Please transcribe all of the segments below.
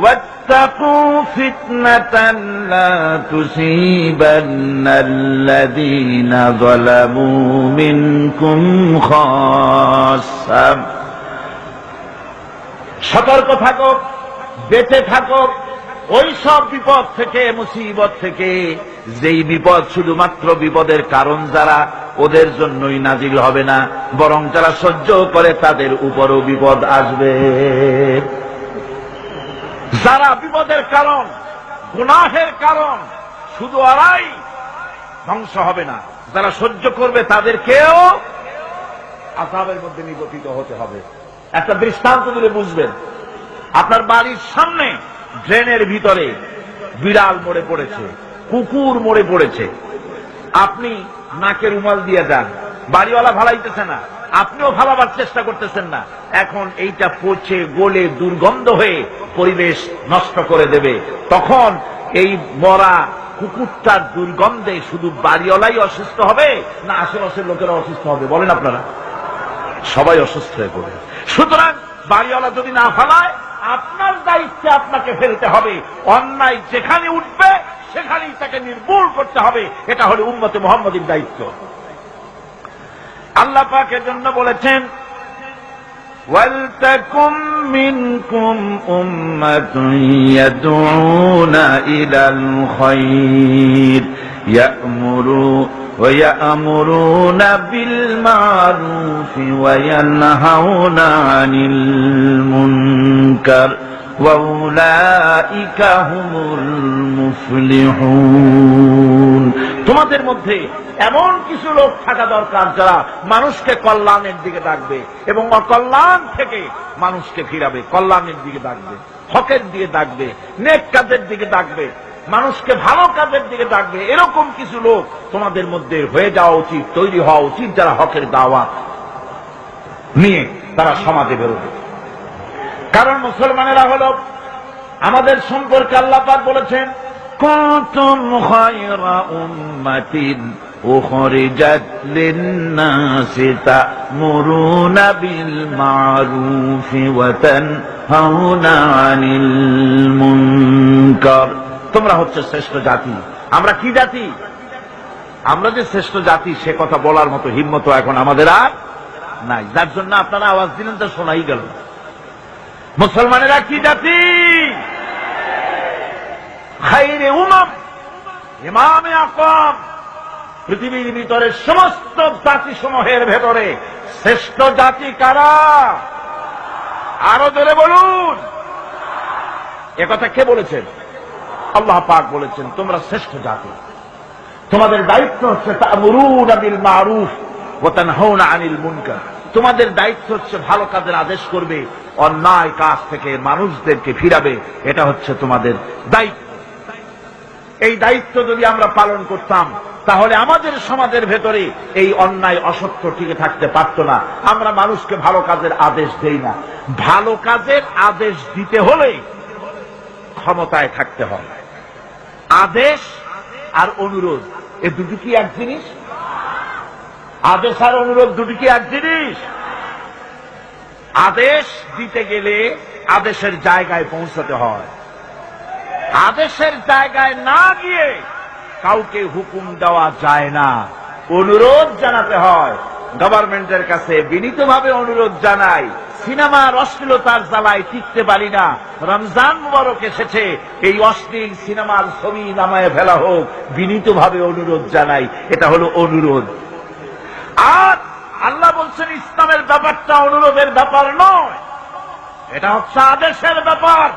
واتقوا فتنة لا تصيبن الذين ظلموا منكم خاصة। সতর্ক থাকো, বেঁচে থাকো ওই সব বিপদ থেকে, মুসিবত থেকে, যেই বিপদ শুধুমাত্র বিপদের কারণ যারা ওদের জন্যই নাজিল হবে না, বরং যারা সহ্য করে তাদের উপরও বিপদ আসবে। যারা বিপদের কারণ, গুনাহের কারণ, শুধু ওরাই ধ্বংস হবে না, যারা সহ্য করবে তাদেরকেও আযাবের মধ্যে নিপতিত হতে হবে। একটা দৃষ্টান্ত দিলে বুঝবেন। আপনার বাড়ির সামনে ড্রেনের ভিতরে বিড়াল মরে পড়েছে, কুকুর মরে পড়েছে, আপনি নাকে রুমাল দিয়ে যান, বাড়িওয়ালা ভালাইতেছে না, আপনিও ভালাবার চেষ্টা করতেছেন না। এখন এইটা পচে গলে দুর্গন্ধ হয়ে পরিবেশ নষ্ট করে দেবে। তখন এই মরা কুকুরটার দুর্গন্ধে শুধু বাড়িওয়ালাই অসুস্থ হবে না আশেপাশের লোকেরা অসুস্থ হবে? বলেন আপনারা, সবাই অসুস্থ হয়ে পড়বে। সুতরাং বাড়িওয়ালা যদি না ফেলায়, আপনার দায়িত্বে আপনাকে ফেলতে হবে। অন্যায় যেখানে উঠবে সেখানেই তাকে নির্মূল করতে হবে। এটা হলো উম্মতে মুহাম্মাদীর দায়িত্ব। আল্লাহ পাক এর জন্য বলেছেন, ওয়ালতাকুম মিনকুম উম্মাতুন ইয়াদউনা ইলাল খায়র ويأمرون بالمعروف وينهون عن المنكر وأولئك هم المفلحون। তোমাদের মধ্যে এমন কিছু লোক থাকা দরকার যারা মানুষকে কল্যাণের দিকে ডাকবে এবং অকল্যাণ থেকে মানুষকে ফিরাবে, কল্যাণের দিকে ডাকবে, হকের দিকে ডাকবে, নেক কাজের দিকে ডাকবে, মানুষকে ভালো কাজের দিকে ডাকবে। এরকম কিছু লোক তোমাদের মধ্যে হয়ে যাওয়া উচিত, তৈরি হওয়া উচিত, যারা হকের দাওয়াত নিয়ে তারা সমাজে বেরোবে। কারণ মুসলমানেরা হলো আমাদের সম্পর্কে আল্লাহ পাক বলেছেন, কুনতুম খায়রা উম্মাতিন উখরিজাত লিন-নাসি তা'মুরুনা বিল মা'রুফি ওয়া তানহাউনা আনিল মুনকার। তোমরা হচ্ছে শ্রেষ্ঠ জাতি। আমরা কি জাতি? আমরা যে শ্রেষ্ঠ জাতি সে কথা বলার মতো হিম্মত এখন আমাদের আর নাই, যার জন্য আপনারা আওয়াজ দিলেন তো শোনাই গেল। মুসলমানেরা কি জাতি? খায়রে উমাম, ইমামে আকওয়াম। পৃথিবীর ভিতরে সমস্ত জাতি সমূহের ভেতরে শ্রেষ্ঠ জাতি কারা? আরো জোরে বলুন। একথা কে বলেছেন? আল্লাহ পাক বলেছেন, তোমরা শ্রেষ্ঠ জাতি। তোমাদের দায়িত্ব হচ্ছে তা'মুরুনা বিল মা'রুফ ওয়া তানহাউনা আনিল মুনকার। তোমাদের দায়িত্ব হচ্ছে ভালো কাজের আদেশ করবে, অন্যায় কাজ থেকে মানুষদেরকে ফিরাবে। এটা হচ্ছে তোমাদের দায়িত্ব। এই দায়িত্ব যদি আমরা পালন করতাম তাহলে আমাদের সমাজের ভেতরে এই অন্যায় অসত্য টিকে থাকতে পারত না। আমরা মানুষকে ভালো কাজের আদেশ দেই না। ভালো কাজের আদেশ দিতে হলে ক্ষমতায় থাকতে হয়। আদেশ আর অনুরোধ এ দুটি কি এক জিনিস? আদেশ আর অনুরোধ দুটি কি এক জিনিস? আদেশ দিতে গেলে আদেশের জায়গায় পৌঁছাতে হয়। আদেশের জায়গায় না গিয়ে কাউকে হুকুম দেওয়া যায় না, অনুরোধ জানাতে হয়। গভর্নমেন্টের কাছে বিনীতভাবে অনুরোধ জানাই, সিনেমার অশ্লীলতার জ্বালায় টিকতে পারি না, রমজান মুবারক এসেছে, এই অশ্লীল সিনেমার ছবি নামায় ফেলা হোক, বিনীতভাবে অনুরোধ জানাই। এটা হলো অনুরোধ। আর আল্লাহ বলছেন ইসলামের ব্যাপারটা অনুরোধের ব্যাপার নয়, এটা হচ্ছে আদেশের ব্যাপার।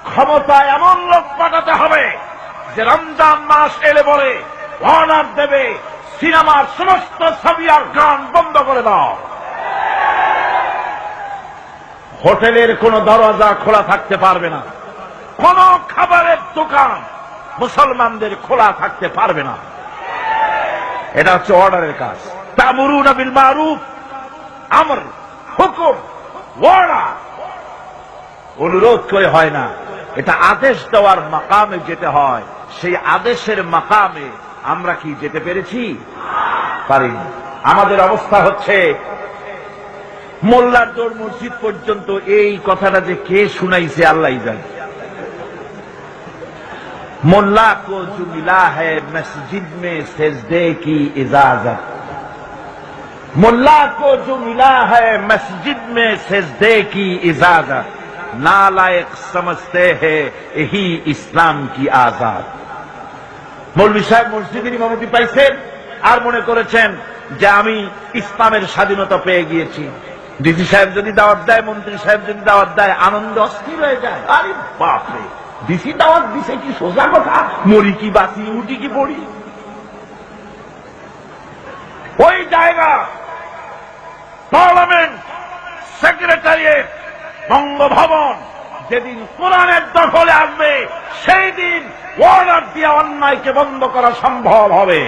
ক্ষমতায় এমন লোক পাঠাতে হবে যে রমজান মাস এলে বলে অর্ডার দেবে, সিনেমার সমস্ত ছবি আর গান বন্ধ করে দাও। হোটেলের কোন দরজা খোলা থাকতে পারবে না, কোন খাবারের দোকান মুসলমানদের খোলা থাকতে পারবে না। এটা হচ্ছে অর্ডারের কাজ। তা'মুরুনা বিল মা'রুফ, আমর, হুকুম, অর্ডার। অনুরোধ করে হয় না, এটা আদেশ দেওয়ার মাকামে যেতে হয়। সেই আদেশের মাকামে আমরা কি যেতে পেরেছি? পারিনি। আমাদের অবস্থা হচ্ছে মোল্লার দৌড় মসজিদ পর্যন্ত, এই কথাটা যে কে শুনাইছে আল্লাহ জানে। मोल्ला को जो मिला है मस्जिद में सजदे की इजाजत, मुल्ला को जो मिला है मस्जिद में सजदे की इजाजत, नालायक समझते हैं यही इस्लाम की आजाद। मौलवी साहेब মসজিদের ইমামতি পাইছেন আর মনে করেছেন যে আমি ইসলামের স্বাধীনতা পেয়ে গিয়েছি। ডিসি সাহেব যদি দাওয়াত দেয়, মন্ত্রী সাহেব যদি দাওয়াত দেয়, আনন্দ অস্থির হয়ে যায়। আরে বাপরে, ডিসি দাওয়াত দিছে কি সোজা কথা, মরি কি বাঁচি, উঠি কি পড়ি। ওই জায়গা পার্লামেন্ট, সেক্রেটারিয়েট, বঙ্গভবন যেদিন কোরআনের দখলে আসবে, সেই দিন অর্ডার দিয়ে অন্যায়কে বন্ধ করা সম্ভব হবে।